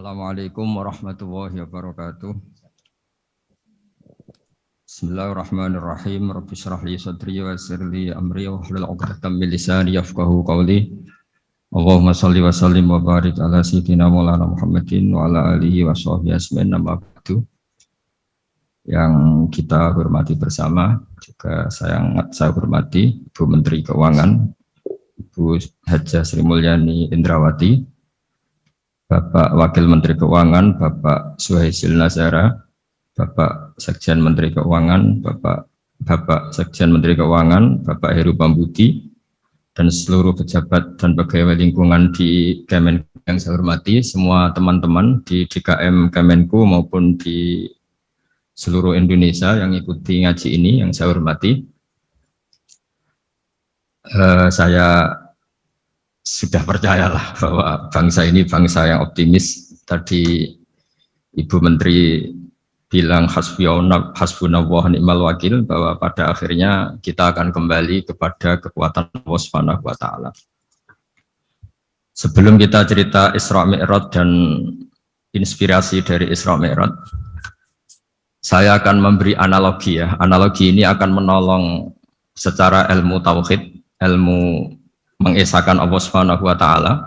Assalamualaikum warahmatullahi wabarakatuh. Bismillahirrahmanirrahim. Rabbi shrah li sadri wa yassir li amri wahlul 'uqdatam min lisani yafqahu qawli. Allahumma shalli wa sallim wa barik ala sayyidina Maulana Muhammadin wa ala alihi wa sahbihi ajmain. Amma ba'du. Yang kita hormati bersama juga saya hormati Ibu Menteri Keuangan, Ibu Hajah Sri Mulyani Indrawati, Bapak Wakil Menteri Keuangan, Bapak Suhaisil Nazara, Bapak Sekjen Menteri Keuangan, Bapak Sekjen Menteri Keuangan, Bapak Heru Pambudi, dan seluruh pejabat dan pegawai lingkungan di Kemenku yang saya hormati, semua teman-teman di DKM Kemenku maupun di seluruh Indonesia yang ikuti ngaji ini yang saya hormati. Saya sudah percayalah bahwa bangsa ini bangsa yang optimis. Tadi Ibu Menteri bilang hasbunallah ni'mal wakil, bahwa pada akhirnya kita akan kembali kepada kekuatan Allah Subhanahu wa taala. Sebelum kita cerita Isra Mi'raj dan inspirasi dari Isra Mi'raj, saya akan memberi analogi ya. Analogi ini akan menolong secara ilmu tauhid, ilmu mengesahkan Allah Subhanahu wa taala,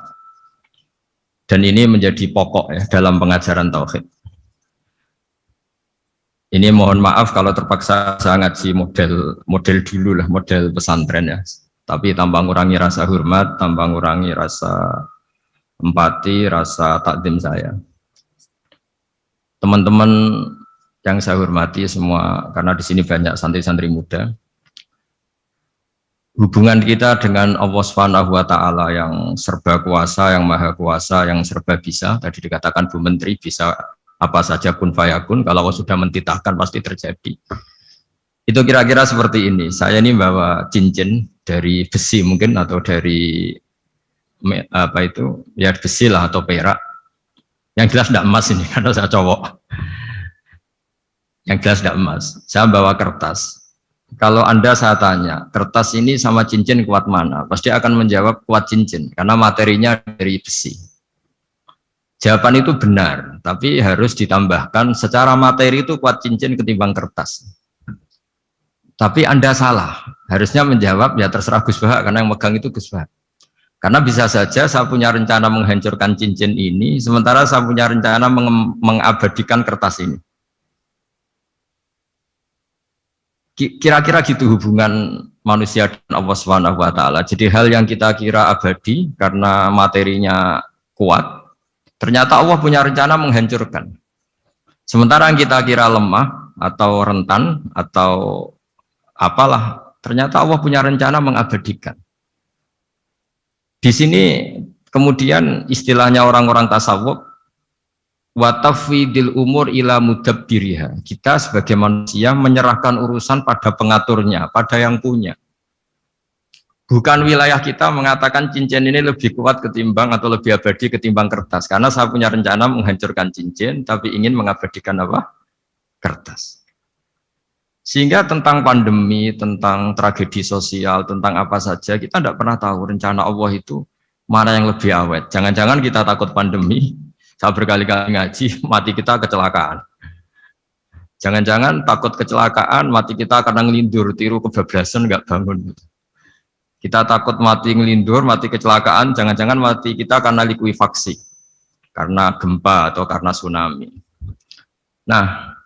dan ini menjadi pokok ya dalam pengajaran tauhid. Ini mohon maaf kalau terpaksa saya ngaji model dulu lah, model pesantren ya. Tapi tanpa ngurangi rasa hormat, tanpa ngurangi rasa empati, rasa takdim saya. Teman-teman yang saya hormati semua, karena di sini banyak santri-santri muda. Hubungan kita dengan Allah Subhanahu wa taala yang serba kuasa, yang maha kuasa, yang serba bisa. Tadi dikatakan Bu Menteri bisa apa saja kun fayakun, kalau Allah sudah mentitahkan pasti terjadi. Itu kira-kira seperti ini. Saya ini bawa cincin dari besi mungkin, atau dari apa itu? Ya besi lah atau perak. Yang jelas tidak emas ini karena saya cowok. Yang jelas tidak emas. Saya bawa kertas. Kalau Anda saya tanya, kertas ini sama cincin kuat mana? Pasti akan menjawab kuat cincin, karena materinya dari besi. Jawaban itu benar, tapi harus ditambahkan secara materi itu kuat cincin ketimbang kertas. Tapi Anda salah, harusnya menjawab ya terserah Gus Bahak, karena yang megang itu Gus Bahak. Karena bisa saja saya punya rencana menghancurkan cincin ini, sementara saya punya rencana mengabadikan kertas ini. Kira-kira gitu hubungan manusia dan Allah Subhanahu wa taala. Jadi hal yang kita kira abadi karena materinya kuat, ternyata Allah punya rencana menghancurkan. Sementara yang kita kira lemah atau rentan atau apalah, ternyata Allah punya rencana mengabadikan. Di sini kemudian istilahnya orang-orang tasawuf, wa tafwidil umur ila mudabbiriha. Kita sebagai manusia menyerahkan urusan pada pengaturnya, pada yang punya. Bukan wilayah kita mengatakan cincin ini lebih kuat ketimbang atau lebih abadi ketimbang kertas. Karena saya punya rencana menghancurkan cincin, tapi ingin mengabadikan apa? Kertas. Sehingga tentang pandemi, tentang tragedi sosial, tentang apa saja, kita tidak pernah tahu rencana Allah itu mana yang lebih awet. Jangan-jangan kita takut pandemi, saya berkali-kali ngaji, mati kita kecelakaan. Jangan-jangan takut kecelakaan, mati kita karena ngelindur, tiru kebablasan, nggak bangun. Kita takut mati ngelindur, mati kecelakaan, jangan-jangan mati kita karena likuifaksi, karena gempa atau karena tsunami. Nah,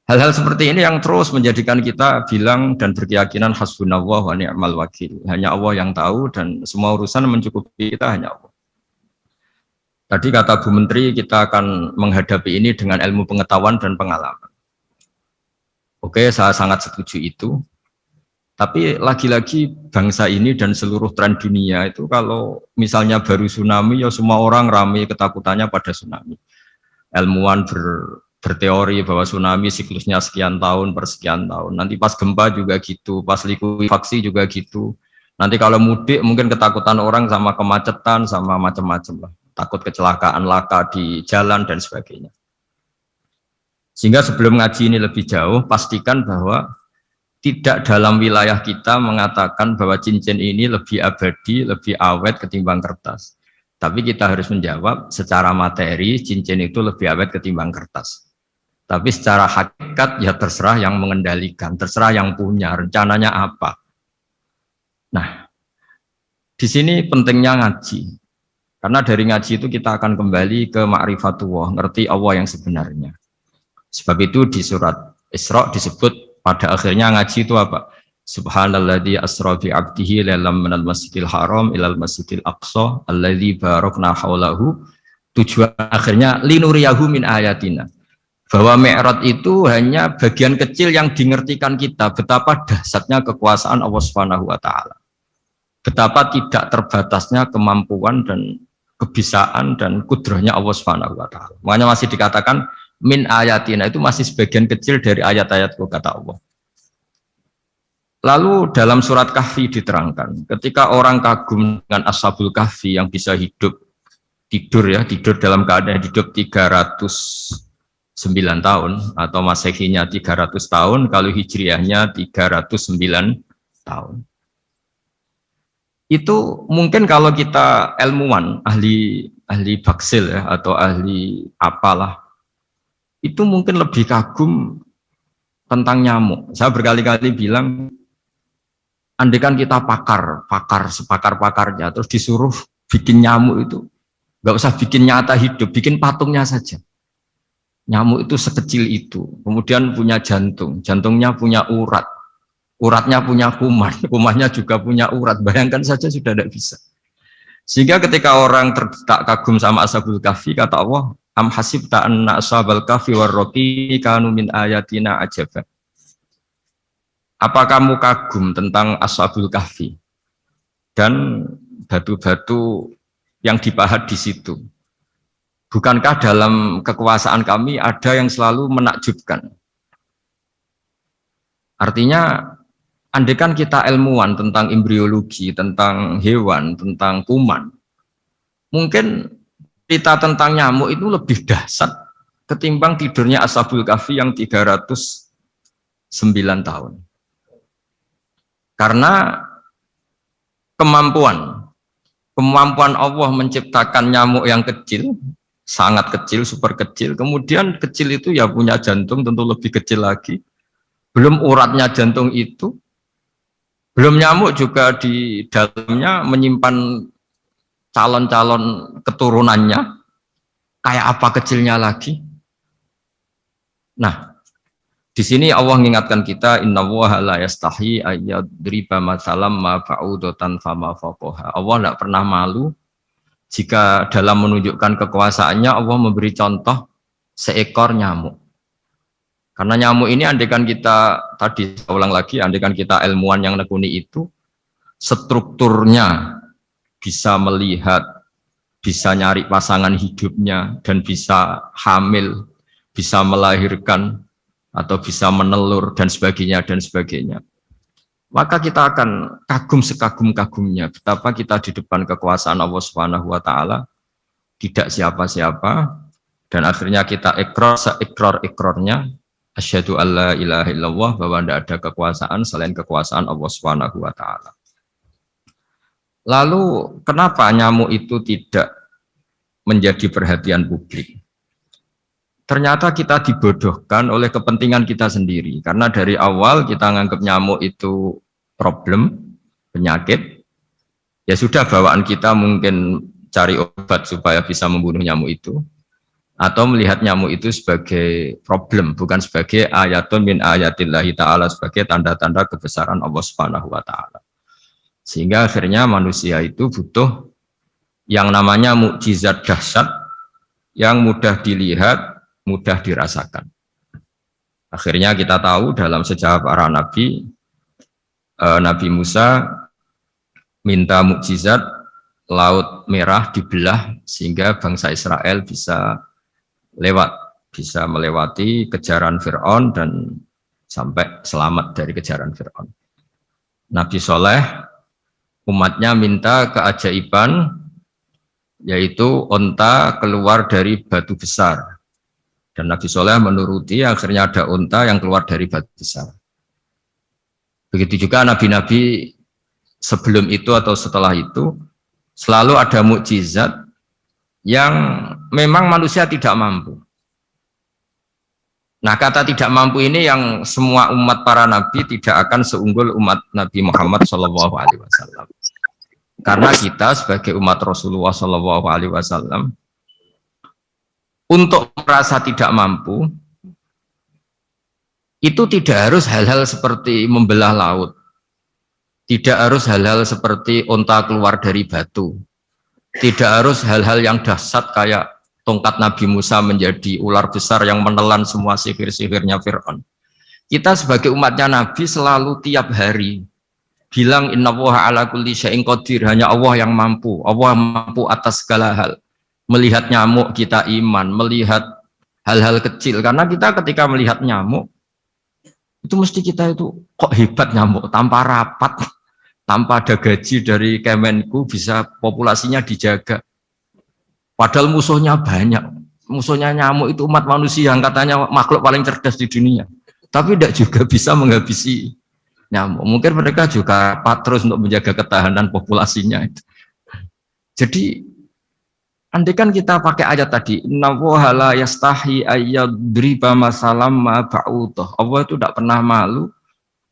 hal-hal seperti ini yang terus menjadikan kita bilang dan berkeyakinan hasbunallah wa ni'mal wakil. Hanya Allah yang tahu dan semua urusan mencukupi kita hanya Allah. Tadi kata Bu Menteri, kita akan menghadapi ini dengan ilmu pengetahuan dan pengalaman. Oke, saya sangat setuju itu. Tapi lagi-lagi bangsa ini dan seluruh tren dunia itu kalau misalnya baru tsunami, ya semua orang ramai ketakutannya pada tsunami. Ilmuwan berteori bahwa tsunami siklusnya sekian tahun per sekian tahun. Nanti pas gempa juga gitu, pas likuifaksi juga gitu. Nanti kalau mudik mungkin ketakutan orang sama kemacetan, sama macam-macam lah. Takut kecelakaan laka di jalan dan sebagainya. Sehingga sebelum ngaji ini lebih jauh, pastikan bahwa tidak dalam wilayah kita mengatakan bahwa cincin ini lebih abadi, lebih awet ketimbang kertas. Tapi kita harus menjawab secara materi cincin itu lebih awet ketimbang kertas. Tapi secara hakikat ya terserah yang mengendalikan, terserah yang punya rencananya apa. Nah, di sini pentingnya ngaji. Karena dari ngaji itu kita akan kembali ke ma'rifatullah, ngerti Allah yang sebenarnya. Sebab itu di surat Isra disebut pada akhirnya ngaji itu apa? Subhanalladzi asra bi 'abdihi lailam minal masjidil haram ilal masjidil aqsa alladzi barakna haulahu. Tujuan akhirnya linuriyahu min ayatina. Bahwa Mi'raj itu hanya bagian kecil yang dingertikan kita betapa dahsyatnya kekuasaan Allah Subhanahu wa taala. Betapa tidak terbatasnya kemampuan dan kebisaan dan kudrahnya Allah Subhanahu wa taala. Makanya masih dikatakan min ayatina, itu masih sebagian kecil dari ayat-ayatku kata Allah. Lalu dalam surat Kahfi diterangkan, ketika orang kagum dengan Ashabul Kahfi yang bisa hidup tidur dalam keadaan hidup 309 tahun atau Masehinya 300 tahun, kalau Hijriahnya 309 tahun. Itu mungkin kalau kita ilmuwan, ahli baksil ya, atau ahli apalah, itu mungkin lebih kagum tentang nyamuk. Saya berkali-kali bilang, andaikan kita sepakar-pakarnya, terus disuruh bikin nyamuk itu, nggak usah bikin nyata hidup, bikin patungnya saja. Nyamuk itu sekecil itu, kemudian punya jantung, jantungnya punya urat, uratnya punya kuman, kumannya juga punya urat. Bayangkan saja sudah tidak bisa. Sehingga ketika orang tak kagum sama Ashabul Kahfi, kata Allah, am hasibta anna ashabal kahfi warraqi kanu min ayatina ajaba. Apa kamu kagum tentang Ashabul Kahfi dan batu-batu yang dipahat di situ? Bukankah dalam kekuasaan kami ada yang selalu menakjubkan? Artinya, andaikan kita ilmuwan tentang embriologi, tentang hewan, tentang kuman, mungkin cerita tentang nyamuk itu lebih dahsyat ketimbang tidurnya Ashabul Kahfi yang 309 tahun. Karena kemampuan Allah menciptakan nyamuk yang kecil, sangat kecil, super kecil, kemudian kecil itu ya punya jantung tentu lebih kecil lagi, belum uratnya jantung itu, belum nyamuk juga di dalamnya menyimpan calon-calon keturunannya, kayak apa kecilnya lagi. Nah, di sini Allah mengingatkan kita, innallaha la yastahi ayyadriba matsalam ma ba'udatan fama fawqaha. Allah tidak pernah malu jika dalam menunjukkan kekuasaannya Allah memberi contoh seekor nyamuk. Karena nyamuk ini andaikan kita, tadi saya ulang lagi, andaikan kita ilmuwan yang nekuni itu, strukturnya bisa melihat, bisa nyari pasangan hidupnya, dan bisa hamil, bisa melahirkan, atau bisa menelur dan sebagainya, maka kita akan kagum sekagum-kagumnya betapa kita di depan kekuasaan Allah Subhanahu wa taala tidak siapa-siapa, dan akhirnya kita ikrar-ikrarnya asyhadu alla ilaha illallah, bahwa tidak ada kekuasaan selain kekuasaan Allah Subhanahu wa taala. Lalu kenapa nyamuk itu tidak menjadi perhatian publik? Ternyata kita dibodohkan oleh kepentingan kita sendiri. Karena dari awal kita menganggap nyamuk itu problem, penyakit. Ya sudah, bawaan kita mungkin cari obat supaya bisa membunuh nyamuk itu. Atau melihat nyamuk itu sebagai problem, bukan sebagai ayatun min ayatillahi ta'ala, sebagai tanda-tanda kebesaran Allah Subhanahu wa ta'ala. Sehingga akhirnya manusia itu butuh yang namanya mukjizat dahsyat yang mudah dilihat, mudah dirasakan. Akhirnya kita tahu dalam sejarah para nabi, Nabi Musa minta mukjizat Laut Merah dibelah sehingga bangsa Israel bisa melewati kejaran Fir'aun dan sampai selamat dari kejaran Fir'aun. Nabi Soleh umatnya minta keajaiban, yaitu onta keluar dari batu besar. Dan Nabi Soleh menuruti, akhirnya ada unta yang keluar dari batu besar. Begitu juga nabi-nabi sebelum itu atau setelah itu, selalu ada mukjizat yang memang manusia tidak mampu. Nah, kata tidak mampu ini yang semua umat para nabi tidak akan seunggul umat Nabi Muhammad SAW. Karena kita sebagai umat Rasulullah SAW untuk merasa tidak mampu itu tidak harus hal-hal seperti membelah laut, tidak harus hal-hal seperti onta keluar dari batu, tidak harus hal-hal yang dahsyat kayak tongkat Nabi Musa menjadi ular besar yang menelan semua sihir-sihirnya Fir'aun. Kita sebagai umatnya Nabi selalu tiap hari bilang innallaha ala kulli syai'in qadir, hanya Allah yang mampu. Allah mampu atas segala hal. Melihat nyamuk kita iman, melihat hal-hal kecil. Karena kita ketika melihat nyamuk itu mesti kita itu kok hebat nyamuk, tanpa rapat, tanpa ada gaji dari Kemenku bisa populasinya dijaga. Padahal musuhnya banyak. Musuhnya nyamuk itu umat manusia yang katanya makhluk paling cerdas di dunia. Tapi tidak juga bisa menghabisi nyamuk. Mungkin mereka juga terus untuk menjaga ketahanan populasinya. Jadi, andai kan kita pakai ayat tadi, innallaha la yastahi ayyadriba masalam ma ba'udah. Allah itu tidak pernah malu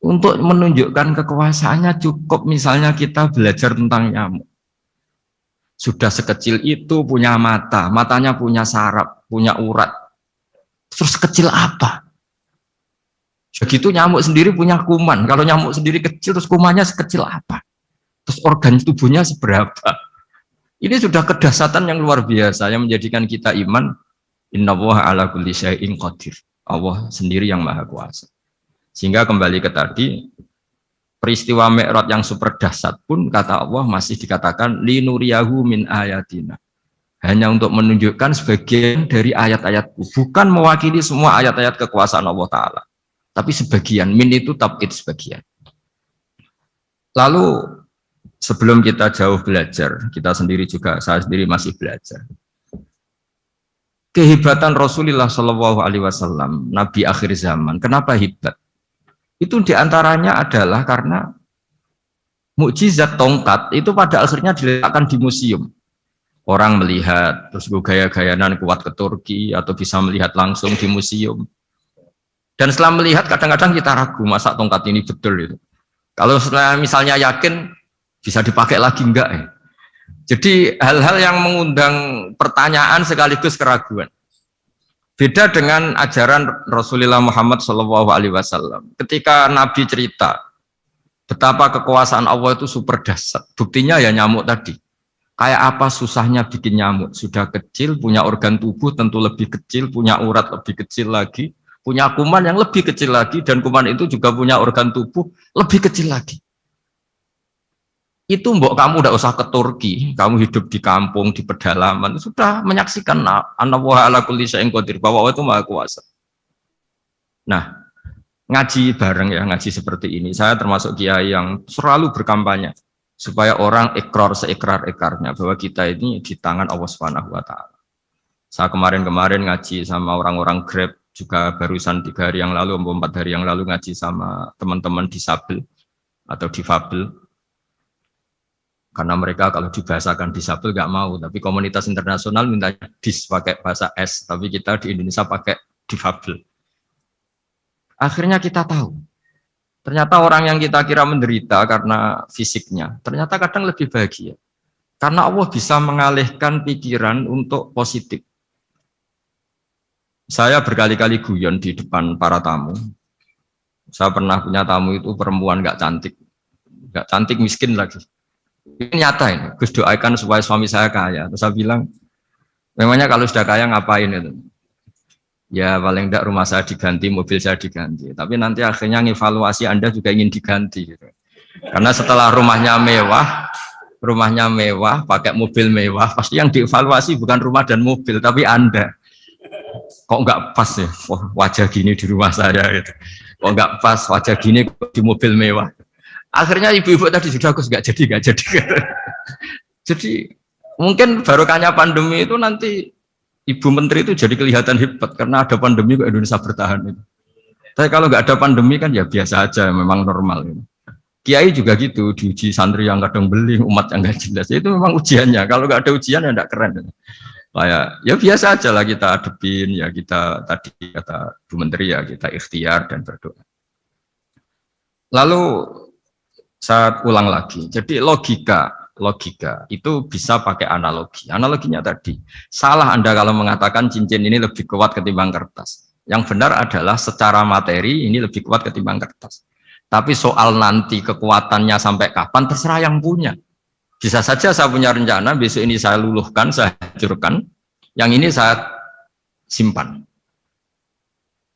untuk menunjukkan kekuasaannya. Cukup misalnya kita belajar tentang nyamuk. Sudah sekecil itu punya mata, matanya punya saraf, punya urat. Terus kecil apa? Begitu nyamuk sendiri punya kuman. Kalau nyamuk sendiri kecil, terus kumannya sekecil apa? Terus organ tubuhnya seberapa? Ini sudah kedahsyatan yang luar biasa yang menjadikan kita iman. Innallaha ala kulli syai'in qadir. Allah sendiri yang maha kuasa. Sehingga kembali ke tadi, peristiwa Mi'raj yang super dahsyat pun kata Allah masih dikatakan linuriyahu min ayatina. Hanya untuk menunjukkan sebagian dari ayat-ayatku, bukan mewakili semua ayat-ayat kekuasaan Allah Ta'ala. Tapi sebagian, min itu tab'id sebagian. Lalu sebelum kita jauh belajar, kita sendiri juga, saya sendiri masih belajar. Kehebatan Rasulullah SAW, Nabi akhir zaman, kenapa hebat? Itu diantaranya adalah karena mukjizat tongkat itu pada akhirnya diletakkan di museum. Orang melihat, terus gaya-gayanan kuat ke Turki, atau bisa melihat langsung di museum. Dan setelah melihat, kadang-kadang kita ragu, masa tongkat ini betul itu. Kalau setelah misalnya yakin, bisa dipakai lagi enggak ya? Jadi hal-hal yang mengundang pertanyaan sekaligus keraguan. Beda dengan ajaran Rasulullah Muhammad SAW. Ketika Nabi cerita betapa kekuasaan Allah itu super dahsyat, buktinya ya nyamuk tadi. Kayak apa susahnya bikin nyamuk? Sudah kecil, punya organ tubuh tentu lebih kecil, punya urat lebih kecil lagi, punya kuman yang lebih kecil lagi, dan kuman itu juga punya organ tubuh lebih kecil lagi. Itu mbok kamu udah usah ke Turki, kamu hidup di kampung, di pedalaman, sudah menyaksikan anallaha ala kulli syai'in qadir, bahwa Allah itu maha kuasa. Nah, ngaji bareng ya, ngaji seperti ini, saya termasuk kiai yang selalu berkampanye supaya orang ikrar seikrar-ikrarnya bahwa kita ini di tangan Allah Subhanahu wa Ta'ala. Saya kemarin-kemarin ngaji sama orang-orang Grab, juga barusan 3 hari yang lalu, 4 hari yang lalu ngaji sama teman-teman disabel atau difabel. Karena mereka kalau dibahasakan disabel nggak mau, tapi komunitas internasional minta dis pakai bahasa S, tapi kita di Indonesia pakai difabel. Akhirnya kita tahu, ternyata orang yang kita kira menderita karena fisiknya, ternyata kadang lebih bahagia. Karena Allah bisa mengalihkan pikiran untuk positif. Saya berkali-kali guyon di depan para tamu. Saya pernah punya tamu itu perempuan nggak cantik miskin lagi. Ini nyata ini, Gus doakan supaya suami saya kaya. Terus saya bilang, memangnya kalau sudah kaya ngapain itu? Ya paling tidak rumah saya diganti, mobil saya diganti. Tapi nanti akhirnya evaluasi Anda juga ingin diganti. Gitu. Karena setelah rumahnya mewah, pakai mobil mewah, pasti yang dievaluasi bukan rumah dan mobil, tapi Anda. Kok nggak pas ya, wajah gini di rumah saya gitu. Kok nggak pas wajah gini di mobil mewah. Akhirnya ibu-ibu tadi sudah aku nggak jadi. Jadi mungkin barokahnya pandemi itu nanti Ibu Menteri itu jadi kelihatan hebat karena ada pandemi kok Indonesia bertahan itu. Tapi kalau nggak ada pandemi kan ya biasa aja, memang normal. Gitu. Kiai juga gitu, diuji santri yang kadang beling, umat yang nggak jelas. Itu memang ujiannya. Kalau nggak ada ujian ya nggak keren. Gitu. Kayak ya biasa aja lah kita adepin, ya kita tadi kata Bu Menteri ya kita ikhtiar dan berdoa. Lalu saya ulang lagi, jadi logika itu bisa pakai analogi. Analoginya tadi, salah Anda kalau mengatakan cincin ini lebih kuat ketimbang kertas. Yang benar adalah secara materi ini lebih kuat ketimbang kertas. Tapi soal nanti kekuatannya sampai kapan terserah yang punya. Bisa saja saya punya rencana, besok ini saya luluhkan, saya hancurkan, yang ini saya simpan.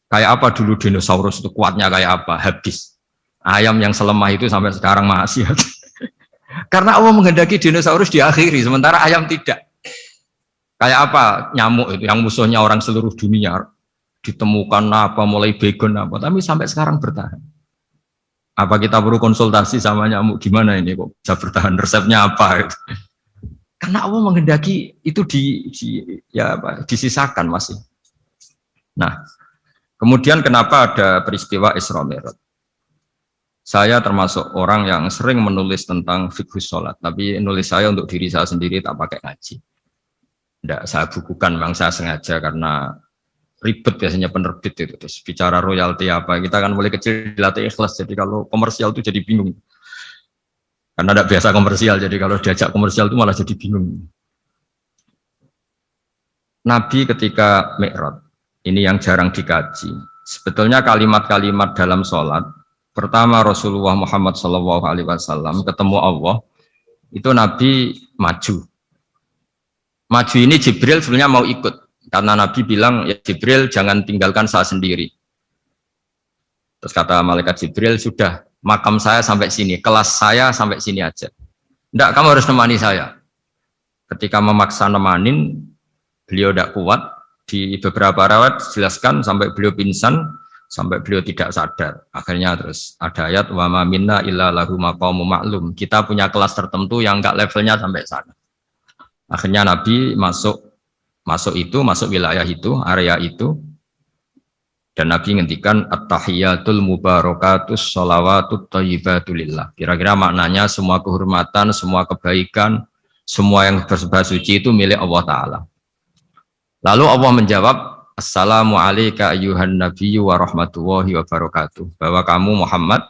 Kayak apa dulu dinosaurus itu kuatnya kayak apa? Habis. Ayam yang selemah itu sampai sekarang masih. Karena Allah menghendaki dinosaurus diakhiri, sementara ayam tidak. Kayak apa nyamuk itu, yang musuhnya orang seluruh dunia. Ditemukan apa, mulai begon apa, tapi sampai sekarang bertahan. Apa kita perlu konsultasi sama nyamuk gimana ini kok bisa bertahan, resepnya apa gitu. Karena Allah menghendaki itu disisakan masih. Nah, kemudian kenapa ada peristiwa Isra Mi'raj? Saya termasuk orang yang sering menulis tentang fikih sholat, tapi nulis saya untuk diri saya sendiri tak pakai ngaji. Tidak saya bukukan, memang saya sengaja karena ribet biasanya penerbit itu, terus bicara royalti apa, kita kan mulai kecil dilatih ikhlas, jadi kalau komersial itu jadi bingung karena tidak biasa komersial, jadi kalau diajak komersial itu malah jadi bingung. Nabi ketika Mi'raj ini yang jarang dikaji, sebetulnya kalimat-kalimat dalam sholat pertama Rasulullah Muhammad SAW ketemu Allah itu Nabi maju ini Jibril sebenarnya mau ikut. Karena Nabi bilang, ya Jibril jangan tinggalkan saya sendiri. Terus kata malaikat Jibril, sudah makam saya sampai sini, kelas saya sampai sini aja. Enggak, kamu harus nemani saya. Ketika memaksa nemanin, beliau tidak kuat. Di beberapa rawat jelaskan sampai beliau pingsan, sampai beliau tidak sadar. Akhirnya terus ada ayat, wa ma minna illa lahu maqamun ma'lum. Kita punya kelas tertentu yang enggak levelnya sampai sana. Akhirnya Nabi masuk wilayah itu, area itu, dan Nabi ngendikan at-tahiyatul mubarakatus sholawatut thayyibatulillah. Kira-kira maknanya semua kehormatan, semua kebaikan, semua yang bersembah suci itu milik Allah Ta'ala. Lalu Allah menjawab, assalamu alayka ayyuhan nabiyyu wa rahmatullahi wa barakatuh. Bahwa kamu Muhammad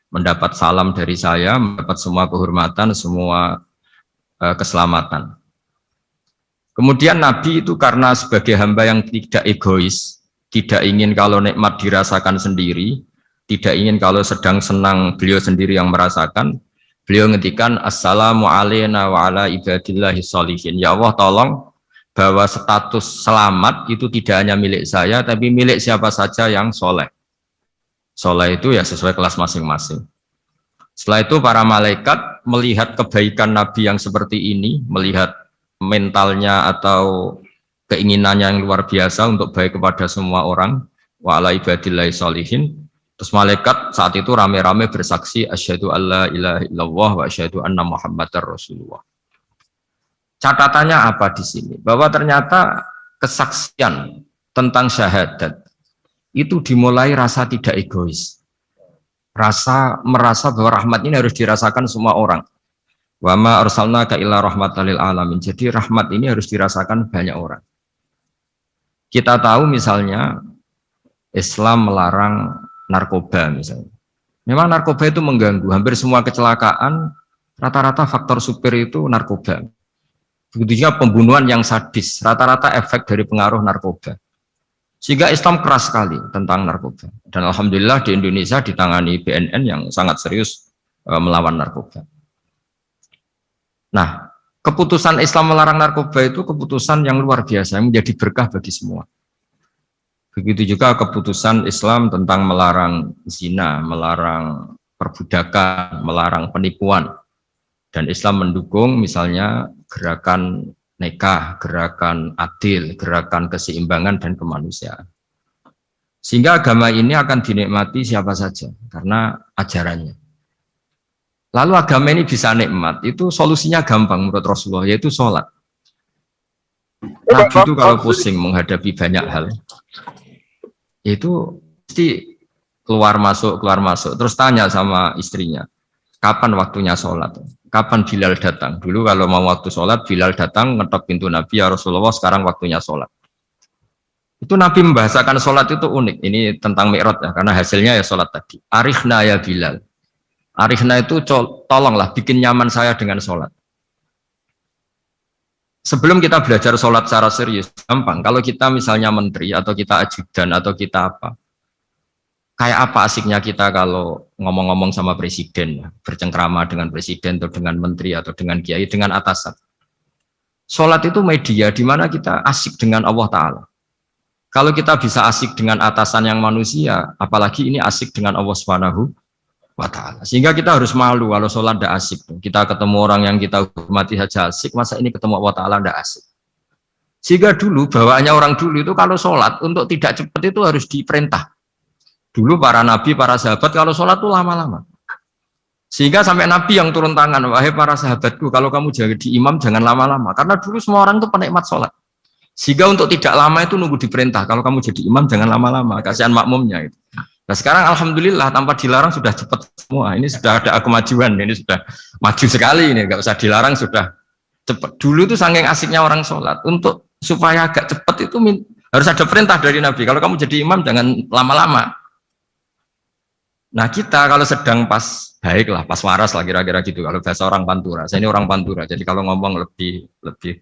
mendapat salam dari saya, mendapat semua kehormatan, semua keselamatan. Kemudian Nabi itu karena sebagai hamba yang tidak egois, tidak ingin kalau nikmat dirasakan sendiri, tidak ingin kalau sedang senang beliau sendiri yang merasakan, beliau ngendikan assalamu alayna wa ala ibadillahi sholihin. Ya Allah tolong bahwa status selamat itu tidak hanya milik saya, tapi milik siapa saja yang soleh. Soleh itu ya sesuai kelas masing-masing. Setelah itu para malaikat melihat kebaikan Nabi yang seperti ini, melihat mentalnya atau keinginannya yang luar biasa untuk baik kepada semua orang, wa ala ibadillahi sholihin. Terus malaikat saat itu rame-rame bersaksi asyhadu alla ilaha illallah wa asyhadu anna muhammadar rasulullah. Catatannya apa di sini? Bahwa ternyata kesaksian tentang syahadat itu dimulai rasa tidak egois. Merasa bahwa rahmat ini harus dirasakan semua orang. Wa ma arsalnaka illa rahmatan lil alamin. Jadi rahmat ini harus dirasakan banyak orang. Kita tahu misalnya Islam melarang narkoba misalnya. Memang narkoba itu mengganggu, hampir semua kecelakaan rata-rata faktor supir itu narkoba. Begitu juga pembunuhan yang sadis, rata-rata efek dari pengaruh narkoba. Sehingga Islam keras sekali tentang narkoba. Dan alhamdulillah di Indonesia ditangani BNN yang sangat serius melawan narkoba. Nah, keputusan Islam melarang narkoba itu keputusan yang luar biasa, yang menjadi berkah bagi semua. Begitu juga keputusan Islam tentang melarang zina, melarang perbudakan, melarang penipuan. Dan Islam mendukung misalnya gerakan nikah, gerakan adil, gerakan keseimbangan dan kemanusiaan. Sehingga agama ini akan dinikmati siapa saja, karena ajarannya. Lalu agama ini bisa nikmat, itu solusinya gampang menurut Rasulullah, yaitu sholat. Nabi itu kalau pusing menghadapi banyak hal, itu pasti keluar masuk, terus tanya sama istrinya, kapan waktunya sholat, kapan Bilal datang. Dulu kalau mau waktu sholat, Bilal datang ngetok pintu Nabi, ya Rasulullah sekarang waktunya sholat. Itu Nabi membahasakan sholat itu unik. Ini tentang Mi'raj ya, karena hasilnya ya sholat tadi. Arikhna ya Bilal. Arikhna itu tolonglah bikin nyaman saya dengan sholat. Sebelum kita belajar sholat secara serius, gampang. Kalau kita misalnya menteri atau kita ajudan atau kita apa, kayak apa asiknya kita kalau ngomong-ngomong sama presiden, bercengkrama dengan presiden atau dengan menteri atau dengan kiai, dengan atasan. Sholat itu media di mana kita asik dengan Allah Ta'ala. Kalau kita bisa asik dengan atasan yang manusia, apalagi ini asik dengan Allah Subhanahu wa Ta'ala. Sehingga kita harus malu kalau sholat tidak asik. Kita ketemu orang yang kita hormati saja asik, masa ini ketemu Allah Ta'ala tidak asik. Sehingga dulu, bawaannya orang dulu itu kalau sholat, untuk tidak cepat itu harus diperintah. Dulu para nabi, para sahabat kalau sholat itu lama-lama. Sehingga sampai nabi yang turun tangan, wahai para sahabatku, kalau kamu jadi imam jangan lama-lama. Karena dulu semua orang itu penikmat sholat. Sehingga untuk tidak lama itu nunggu diperintah. Kalau kamu jadi imam jangan lama-lama, kasihan makmumnya itu. Nah sekarang alhamdulillah tanpa dilarang sudah cepat semua. Ini sudah ada kemajuan, ini sudah maju sekali ini, nggak usah dilarang sudah cepat. Dulu itu saking asiknya orang sholat, untuk supaya agak cepat itu harus ada perintah dari Nabi. Kalau kamu jadi imam jangan lama-lama. Nah kita kalau sedang pas baik lah, pas waras lah kira-kira gitu. Kalau bahasa orang Pantura, saya ini orang Pantura, jadi kalau ngomong lebih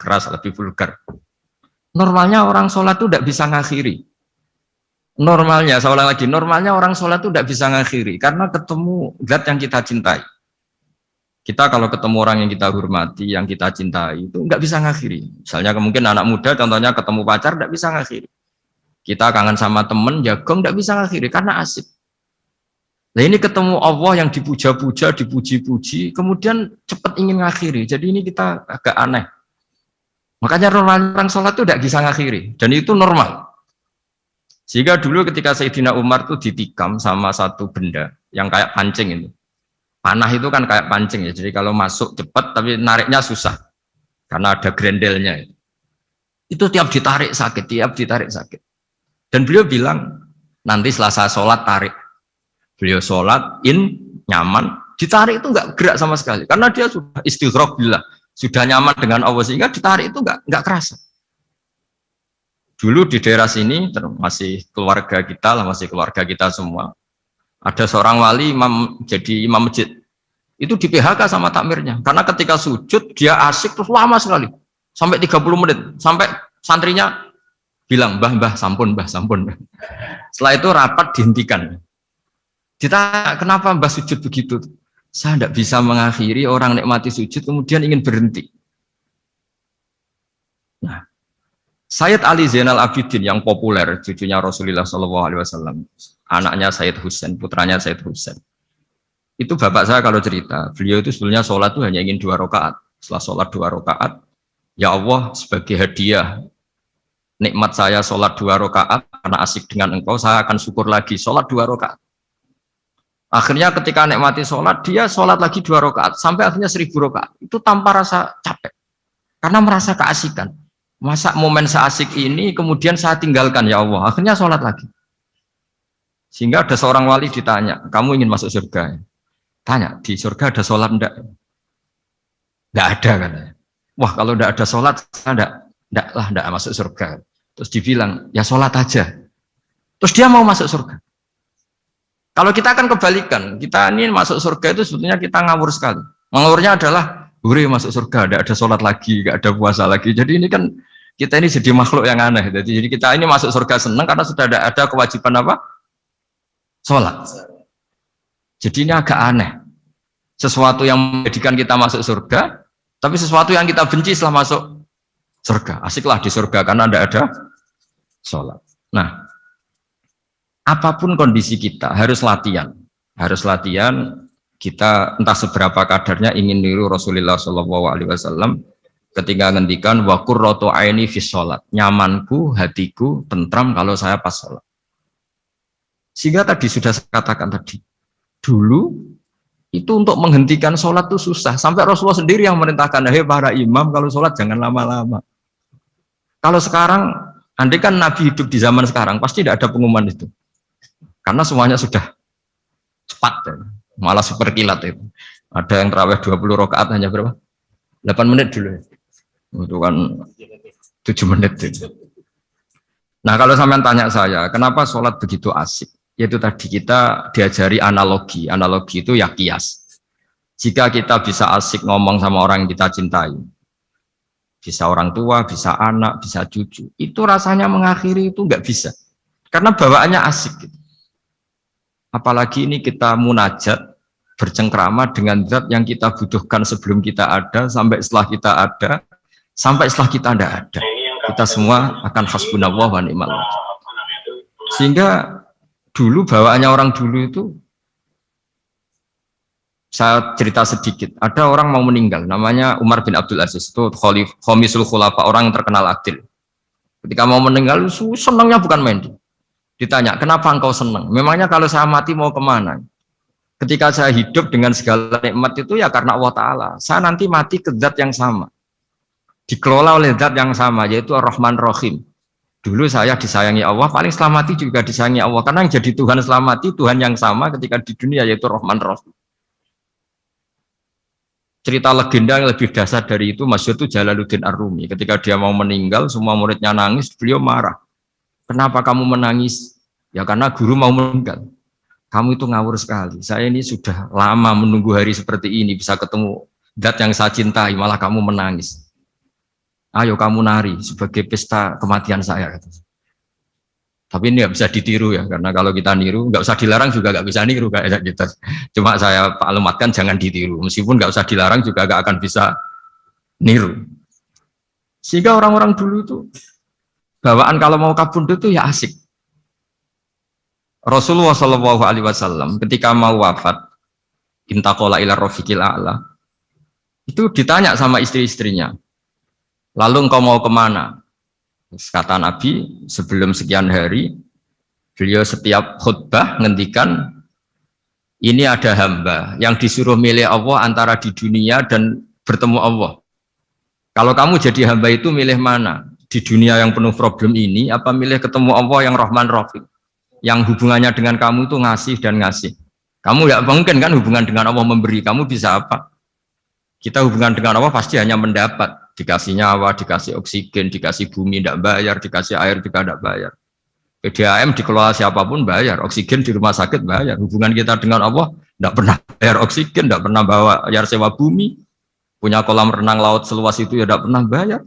keras, lebih vulgar. Normalnya orang sholat itu tidak bisa ngakhiri. Normalnya, saya ulang lagi, normalnya orang sholat itu tidak bisa ngakhiri karena ketemu zat yang kita cintai. Kita kalau ketemu orang yang kita hormati, yang kita cintai itu nggak bisa ngakhiri. Misalnya mungkin anak muda, contohnya ketemu pacar nggak bisa ngakhiri. Kita kangen sama temen, jagong nggak bisa ngakhiri karena asik. Nah ini ketemu Allah yang dipuja-puja, dipuji-puji, kemudian cepat ingin ngakhiri. Jadi ini kita agak aneh. Makanya orang sholat itu tidak bisa ngakhiri, dan itu normal. Sehingga dulu ketika Sayyidina Umar itu ditikam sama satu benda yang kayak pancing itu. Panah itu kan kayak pancing ya, jadi kalau masuk cepat tapi nariknya susah karena ada grendelnya. Itu tiap ditarik sakit, tiap ditarik sakit. Dan beliau bilang nanti setelah saya sholat tarik. Beliau sholat nyaman, ditarik itu nggak gerak sama sekali karena dia sudah istighraq billah. Sudah nyaman dengan Allah sehingga ditarik itu nggak kerasa. Dulu di daerah sini masih keluarga kita lah, masih keluarga kita semua. Ada seorang wali jadi imam masjid. Itu di PHK sama takmirnya karena ketika sujud dia asik terus lama sekali. Sampai 30 menit. Sampai santrinya bilang, "Mbah, sampun, Mbah, sampun." Setelah itu rapat dihentikan. Ditanya, "Kenapa Mbah sujud begitu?" Saya tidak bisa mengakhiri orang nikmati sujud kemudian ingin berhenti. Nah, Sayyid Ali Zainal Abidin yang populer, cucunya Rasulullah SAW, anaknya Sayyid Husain, putranya Sayyid Husain. Itu bapak saya kalau cerita, beliau itu sebetulnya sholat itu hanya ingin 2 rakaat. Setelah sholat 2 rakaat, ya Allah sebagai hadiah nikmat saya sholat 2 rakaat karena asik dengan engkau, saya akan syukur lagi sholat 2 rakaat. Akhirnya ketika nikmati sholat, dia sholat lagi 2 rakaat sampai akhirnya 1000 rakaat. Itu tanpa rasa capek, karena merasa keasikan. Masa momen seasik ini kemudian saya tinggalkan ya Allah. Akhirnya sholat lagi. Sehingga ada seorang wali ditanya, "Kamu ingin masuk surga?" Tanya, "Di surga ada sholat enggak?" Enggak ada katanya. Wah kalau enggak ada sholat, saya enggak masuk surga. Terus dibilang, "Ya sholat aja." Terus dia mau masuk surga. Kalau kita akan kebalikan, kita ini masuk surga itu sebetulnya kita ngawur sekali. Ngawurnya adalah, "Hore masuk surga, tidak ada sholat lagi, tidak ada puasa lagi." Jadi ini kan kita ini jadi makhluk yang aneh. Jadi kita ini masuk surga senang karena sudah ada kewajiban apa? Sholat. Jadi ini agak aneh. Sesuatu yang menjadikan kita masuk surga, tapi sesuatu yang kita benci setelah masuk surga. Asiklah di surga karena tidak ada sholat. Nah, apapun kondisi kita harus latihan kita entah seberapa kadarnya ingin niru Rasulullah SAW ketika ngendikan wa qurratu aini fi sholat, nyamanku hatiku tentram kalau saya pas sholat. Sehingga tadi sudah saya katakan tadi, dulu itu untuk menghentikan sholat itu susah, sampai Rasulullah sendiri yang merintahkan, "Hei para imam kalau sholat jangan lama-lama." Kalau sekarang, andai kan Nabi hidup di zaman sekarang pasti tidak ada pengumuman itu. Karena semuanya sudah cepat, malah super kilat itu. Ada yang terawih 20 rakaat hanya berapa? 8 menit dulu. Itu kan 7 menit. Nah kalau sampean tanya saya, kenapa sholat begitu asik? Yaitu tadi kita diajari analogi. Analogi itu ya kias. Jika kita bisa asik ngomong sama orang yang kita cintai, bisa orang tua, bisa anak, bisa cucu, itu rasanya mengakhiri itu nggak bisa. Karena bawaannya asik. Gitu. Apalagi ini kita munajat, bercengkrama dengan zat yang kita butuhkan sebelum kita ada, sampai setelah kita ada, sampai setelah kita tidak ada. Kita semua akan hasbunallah wa ni'mal wakil. Sehingga dulu bawaannya orang dulu itu, saya cerita sedikit, ada orang mau meninggal, namanya Umar bin Abdul Aziz, itu Khomisul Khulafa, orang yang terkenal adil. Ketika mau meninggal, senangnya bukan main. Ditanya, kenapa engkau senang? Memangnya kalau saya mati mau kemana? Ketika saya hidup dengan segala nikmat itu ya karena Allah Ta'ala. Saya nanti mati ke zat yang sama. Dikelola oleh zat yang sama, yaitu Ar-Rahman Rahim. Dulu saya disayangi Allah, paling setelah mati juga disayangi Allah. Karena yang jadi Tuhan setelah mati, Tuhan yang sama ketika di dunia, yaitu Rahman Rahim. Cerita legenda yang lebih dasar dari itu, masyhur itu Jalaluddin Ar-Rumi. Ketika dia mau meninggal, semua muridnya nangis, beliau marah. Kenapa kamu menangis? Ya karena guru mau meninggal. Kamu itu ngawur sekali. Saya ini sudah lama menunggu hari seperti ini, bisa ketemu zat yang saya cintai, malah kamu menangis. Ayo kamu nari sebagai pesta kematian saya. Tapi ini nggak bisa ditiru ya, karena kalau kita niru, nggak usah dilarang juga nggak bisa niru kayak gitu. Cuma saya maklumatkan jangan ditiru, meskipun nggak usah dilarang juga nggak akan bisa niru. Sehingga orang-orang dulu itu bawaan kalau mau kabundut itu ya asik. Rasulullah Shallallahu Alaihi Wasallam ketika mau wafat, intaqala ila rafiqil a'la, itu ditanya sama istri-istrinya, lalu engkau mau kemana? Kata Nabi, sebelum sekian hari, beliau setiap khutbah ngendikan, ini ada hamba yang disuruh milih Allah antara di dunia dan bertemu Allah. Kalau kamu jadi hamba itu milih mana? Di dunia yang penuh problem ini, apa milih ketemu Allah yang Rahman Rahim? Yang hubungannya dengan kamu itu ngasih dan ngasih. Kamu nggak mungkin kan hubungan dengan Allah memberi, kamu bisa apa? Kita hubungan dengan Allah pasti hanya mendapat. Dikasih nyawa, dikasih oksigen, dikasih bumi tidak bayar, dikasih air juga tidak bayar. PDAM dikelola siapapun bayar, oksigen di rumah sakit bayar. Hubungan kita dengan Allah tidak pernah bayar oksigen, tidak pernah bayar sewa bumi. Punya kolam renang laut seluas itu ya tidak pernah bayar.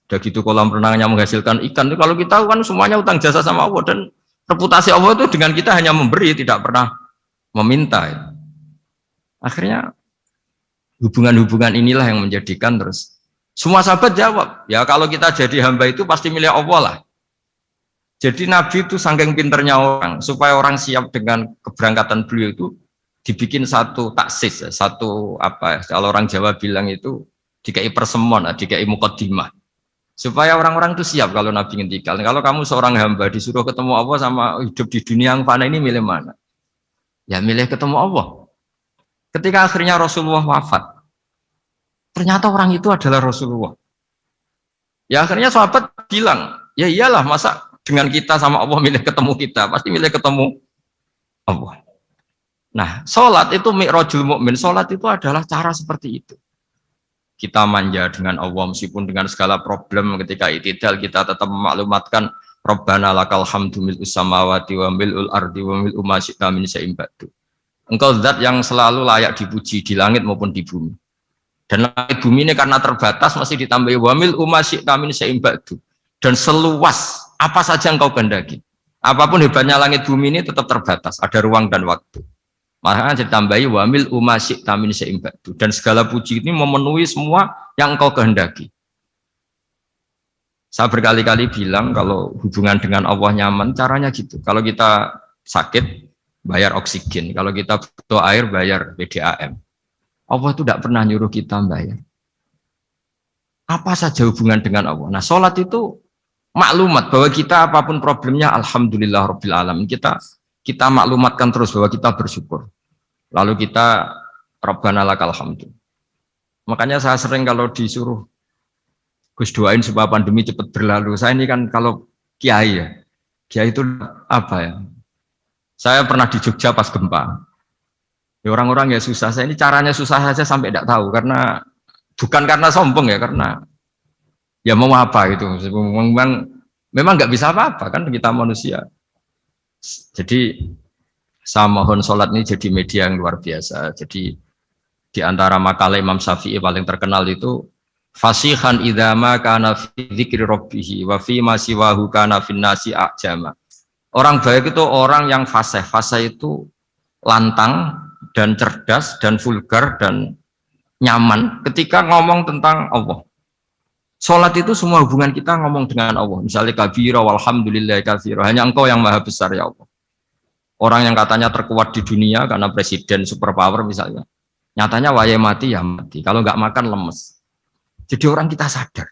Udah gitu kolam renangnya menghasilkan ikan. Kalau kita kan semuanya utang jasa sama Allah, dan reputasi Allah itu dengan kita hanya memberi, tidak pernah meminta. Akhirnya hubungan-hubungan inilah yang menjadikan terus semua sahabat jawab, ya kalau kita jadi hamba itu pasti milih Allah lah. Jadi Nabi itu saking pinternya orang, supaya orang siap dengan keberangkatan beliau itu dibikin satu taksis, satu apa ya, kalau orang Jawa bilang itu dikai persemon, dikai mukaddimah, supaya orang-orang itu siap kalau Nabi ngendikan. Kalau kamu seorang hamba disuruh ketemu Allah sama hidup di dunia yang fana ini, milih mana? Ya milih ketemu Allah. Ketika akhirnya Rasulullah wafat, ternyata orang itu adalah Rasulullah. Ya akhirnya sahabat bilang, ya iyalah masa dengan kita sama Allah milih ketemu kita, pasti milih ketemu Allah. Nah, sholat itu mi'rajul mukmin, sholat itu adalah cara seperti itu. Kita manja dengan Allah meskipun dengan segala problem, ketika i'tidal kita tetap memaklumatkan Rabbana lakal hamdu mil'us samawati wa mil'ul ardi wa mil'u ma syi'ta min syai'in ba'du. Engkau zat yang selalu layak dipuji di langit maupun di bumi. Dan langit bumi ini karena terbatas masih ditambahi wamil umasyi tamin seimbadu, dan seluas apa saja engkau kehendaki. Apapun hebatnya langit bumi ini tetap terbatas, ada ruang dan waktu. Makanya ditambahi wamil umasyi tamin seimbadu, dan segala puji ini memenuhi semua yang engkau kehendaki. Saya berkali-kali bilang kalau hubungan dengan Allah nyaman, caranya gitu. Kalau kita sakit bayar oksigen, kalau kita butuh air bayar PDAM. Allah itu tidak pernah nyuruh kita bayar. Apa saja hubungan dengan Allah. Nah, sholat itu maklumat bahwa kita apapun problemnya, alhamdulillah rabbil alamin. Kita maklumatkan terus bahwa kita bersyukur. Lalu kita Rabbana lakal hamdu. Makanya saya sering kalau disuruh Gus doain supaya pandemi cepat berlalu. Saya ini kan kalau kiai ya, kiai itu apa ya? Saya pernah di Jogja pas gempa. Ya orang-orang ya susah. Saya ini caranya susah saja sampai tidak tahu karena bukan karena sombong ya, karena ya mau apa gitu. Memang nggak bisa apa-apa kan kita manusia. Jadi saya mohon sholat ini jadi media yang luar biasa. Jadi di antara makalah Imam Syafi'i paling terkenal itu fasihan idama kana fi dzikri rabbih wa fi ma siwahu kana fin nasi ajama. Orang baik itu orang yang fasih. Fasih itu lantang dan cerdas dan vulgar dan nyaman ketika ngomong tentang Allah. Sholat itu semua hubungan kita ngomong dengan Allah. Misalnya kabira walhamdulillah katsira. Hanya engkau yang maha besar ya Allah. Orang yang katanya terkuat di dunia karena presiden superpower misalnya. Nyatanya waya mati ya mati. Kalau nggak makan lemes. Jadi orang kita sadar.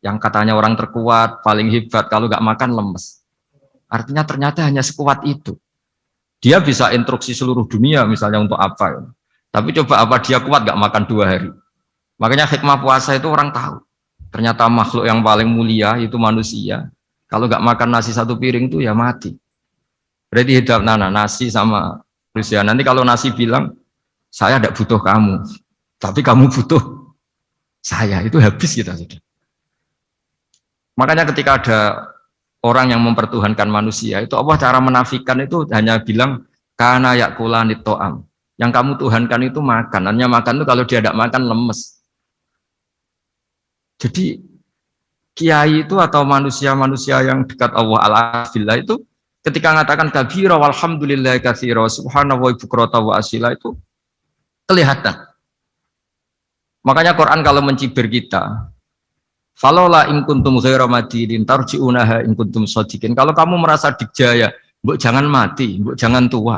Yang katanya orang terkuat, paling hebat. Kalau nggak makan lemes. Artinya ternyata hanya sekuat itu. Dia bisa instruksi seluruh dunia misalnya untuk apa. Ya. Tapi coba apa dia kuat nggak makan 2 hari. Makanya hikmah puasa itu orang tahu. Ternyata makhluk yang paling mulia itu manusia. Kalau nggak makan nasi 1 piring itu ya mati. Berarti hidup nasi sama manusia. Nanti kalau nasi bilang, saya tidak butuh kamu, tapi kamu butuh saya, itu habis kita sudah. Makanya ketika ada orang yang mempertuhankan manusia, itu Allah cara menafikan itu hanya bilang, kana yakulani to'am. Yang kamu tuhankan itu makan. Hanya makan itu kalau dia tidak makan lemes. Jadi kiai itu atau manusia-manusia yang dekat Allah al-afillah itu ketika mengatakan kabira walhamdulillah katsira subhanahu wa bukrata wa asila itu kelihatan. Makanya Quran kalau mencibir kita, falola in kuntum ghaira madinin tarji'unaha in kuntum shadiqin. Kalau kamu merasa dikjaya, mbok jangan mati, mbok jangan tua.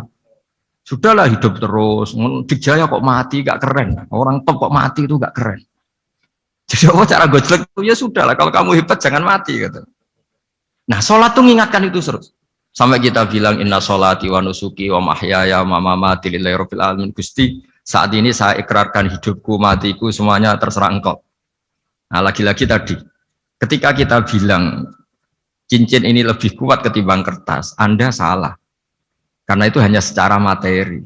Sudahlah hidup terus. Dikjaya kok mati gak keren. Orang top kok mati itu gak keren. Jadi Allah cara gojlek itu ya sudahlah. Kalau kamu hebat jangan mati gitu. Nah, sholat tuh mengingatkan itu terus. Sampai kita bilang inna sholati wa nusuki wa mahyaya wa mamati lillahi rabbil alamin. Gusti, saat ini saya ikrarkan hidupku, matiku semuanya terserah engkau. Nah, lagi-lagi tadi ketika kita bilang cincin ini lebih kuat ketimbang kertas, Anda salah. Karena itu hanya secara materi.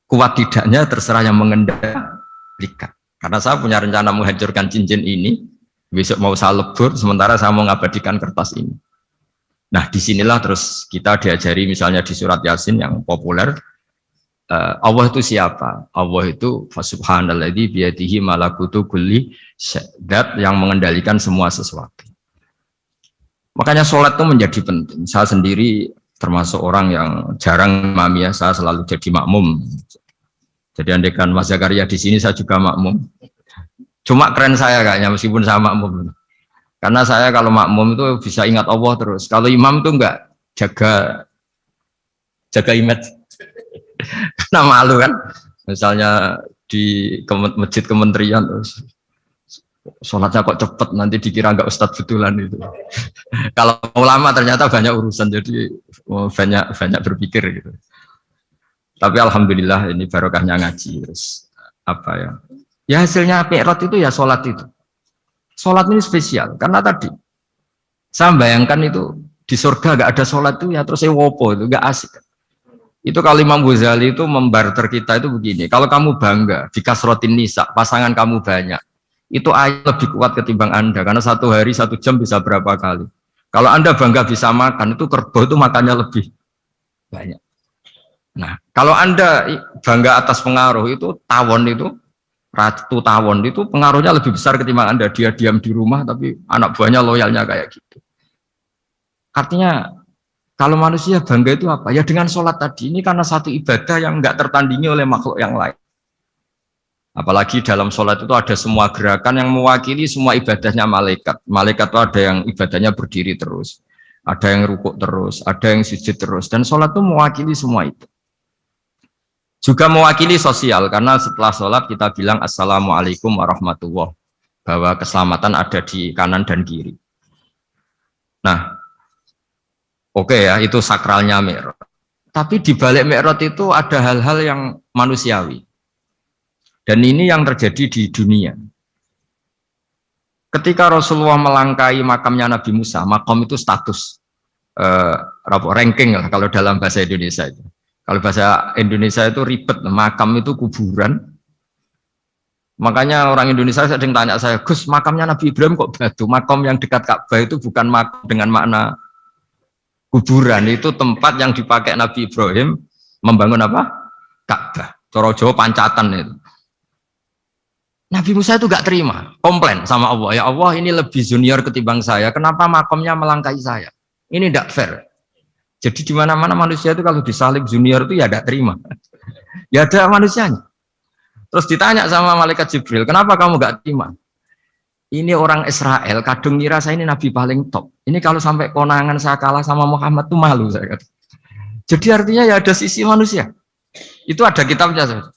Kuat tidaknya terserah yang mengendalikan. Karena saya punya rencana menghancurkan cincin ini, besok mau saya lebur, sementara saya mau mengabadikan kertas ini. Nah, disinilah terus kita diajari misalnya di surat Yasin yang populer, Allah itu siapa? Allah itu subhanalladzi biyadihi malakutu kulli syai', yang mengendalikan semua sesuatu. Makanya sholat itu menjadi penting. Saya sendiri termasuk orang yang jarang imami ya, saya selalu jadi makmum. Jadi andekan Mas Zakaria di sini saya juga makmum. Cuma keren saya kayaknya meskipun saya makmum. Karena saya kalau makmum itu bisa ingat Allah terus. Kalau imam itu enggak jaga image. Karena malu kan. Misalnya di masjid kementerian terus sholatnya kok cepet nanti dikira enggak ustadz betulan itu. Kalau ulama ternyata banyak urusan jadi banyak berpikir gitu. Tapi alhamdulillah ini barokahnya ngaji terus apa ya? Ya hasilnya mi'raj itu ya sholat itu. Sholat ini spesial karena tadi saya bayangkan itu di surga gak ada sholat itu ya terus wopo itu gak asik. Itu kalau Imam Ghazali itu membarter kita itu begini. Kalau kamu bangga di kasrotin nisa pasangan kamu banyak, itu ayat lebih kuat ketimbang Anda karena 1 hari 1 jam bisa berapa kali. Kalau Anda bangga bisa makan itu kerbau itu makannya lebih banyak. Nah, kalau Anda bangga atas pengaruh itu tawon itu, ratu tawon itu pengaruhnya lebih besar ketimbang Anda. Dia diam di rumah tapi anak buahnya loyalnya kayak gitu. Artinya kalau manusia bangga itu apa? Ya dengan sholat tadi ini karena satu ibadah yang enggak tertandingi oleh makhluk yang lain. Apalagi dalam sholat itu ada semua gerakan yang mewakili semua ibadahnya malaikat. Malaikat itu ada yang ibadahnya berdiri terus, ada yang rukuk terus, ada yang sujud terus. Dan sholat itu mewakili semua itu. Juga mewakili sosial, karena setelah sholat kita bilang Assalamualaikum warahmatullahi wabarakatuh, bahwa keselamatan ada di kanan dan kiri. Nah, oke ya, itu sakralnya Mi'raj. Tapi di balik Mi'raj itu ada hal-hal yang manusiawi. Dan ini yang terjadi di dunia. Ketika Rasulullah melangkai makamnya Nabi Musa, makam itu status ranking lah kalau dalam bahasa Indonesia itu. Kalau bahasa Indonesia itu ribet, makam itu kuburan. Makanya orang Indonesia sering tanya saya, Gus, makamnya Nabi Ibrahim kok batu? Makam yang dekat Ka'bah itu bukan makam dengan makna kuburan, itu tempat yang dipakai Nabi Ibrahim membangun apa? Ka'bah. Cara Jawa pancatan itu. Nabi Musa itu gak terima, komplain sama Allah. Ya Allah, ini lebih junior ketimbang saya. Kenapa makamnya melangkai saya? Ini tidak fair. Jadi di mana-mana manusia itu kalau disalib junior itu ya tidak terima. Ya ada manusianya. Terus ditanya sama malaikat Jibril, kenapa kamu gak terima? Ini orang Israel, kadung ngira saya ini nabi paling top. Ini kalau sampai konangan saya kalah sama Muhammad tuh malu saya kata. Jadi artinya ya ada sisi manusia. Itu ada kitabnya.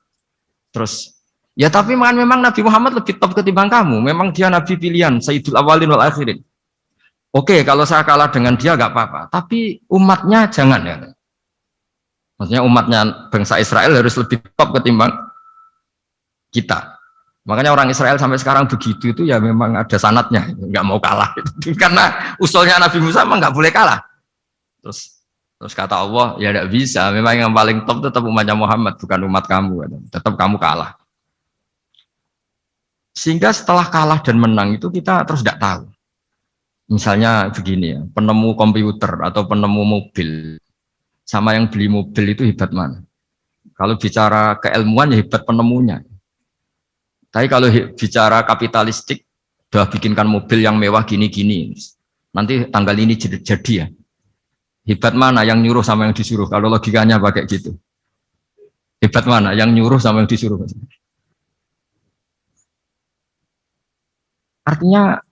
Terus, ya tapi memang Nabi Muhammad lebih top ketimbang kamu. Memang dia nabi pilihan, Sayyidul Awalin wal Akhirin. Oke, kalau saya kalah dengan dia gak apa-apa. Tapi umatnya jangan ya. Maksudnya umatnya bangsa Israel harus lebih top ketimbang kita. Makanya orang Israel sampai sekarang begitu itu ya memang ada sanatnya, nggak mau kalah. Karena usulnya Nabi Musa memang nggak boleh kalah. Terus kata Allah, ya tidak bisa. Memang yang paling top tetap umatnya Muhammad, bukan umat kamu. Tetap kamu kalah. Sehingga setelah kalah dan menang itu kita terus tidak tahu. Misalnya begini ya, penemu komputer atau penemu mobil sama yang beli mobil itu hebat mana? Kalau bicara keilmuan ya hebat penemunya. Tapi kalau bicara kapitalistik, udah bikinkan mobil yang mewah gini-gini, nanti tanggal ini jadi ya. Hebat mana yang nyuruh sama yang disuruh? Kalau logikanya pakai gitu. Hebat mana yang nyuruh sama yang disuruh? Artinya,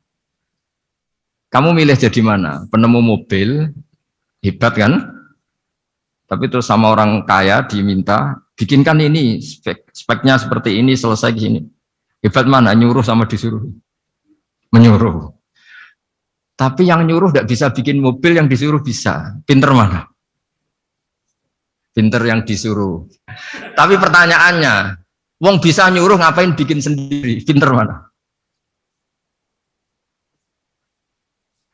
kamu milih jadi mana? Penemu mobil, hebat kan? Tapi terus sama orang kaya diminta, bikinkan ini, speknya seperti ini, selesai gini. Hebat mana? Nyuruh sama disuruh? Menyuruh. Tapi yang nyuruh tidak bisa bikin mobil, yang disuruh bisa. Pinter mana? Pinter yang disuruh. Tapi pertanyaannya, wong bisa nyuruh ngapain bikin sendiri? Pinter mana?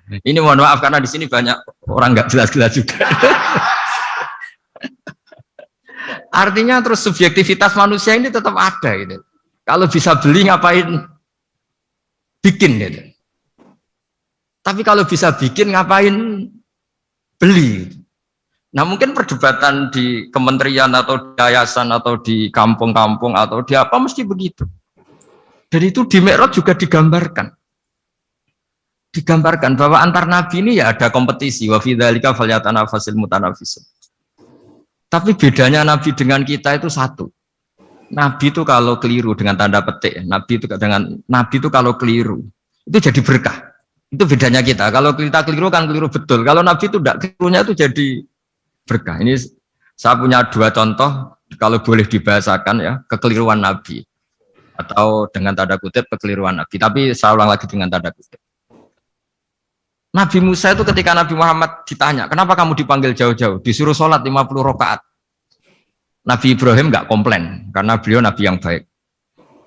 Ini mohon maaf karena di sini banyak orang nggak jelas-jelas juga. Artinya terus subjektivitas manusia ini tetap ada gitu. Kalau bisa beli ngapain bikin gitu. Tapi kalau bisa bikin ngapain beli. Nah mungkin perdebatan di kementerian atau di yayasan atau di kampung-kampung atau di apa mesti begitu. Dan itu di Mi'raj juga digambarkan. Digambarkan bahwa antar nabi ini ya ada kompetisi. Wa fi dzalika falyatanafasil mutanafisun. Tapi bedanya nabi dengan kita itu satu. Nabi itu kalau keliru dengan tanda petik, nabi itu kalau keliru itu jadi berkah. Itu bedanya kita. Kalau kita keliru kan keliru betul. Kalau nabi itu tidak, kelirunya itu jadi berkah. Ini saya punya dua contoh kalau boleh dibahasakan ya, kekeliruan nabi atau dengan tanda kutip kekeliruan nabi. Tapi saya ulang lagi dengan tanda kutip. Nabi Musa itu ketika Nabi Muhammad ditanya, kenapa kamu dipanggil jauh-jauh? Disuruh sholat 50 rakaat. Nabi Ibrahim nggak komplain karena beliau nabi yang baik.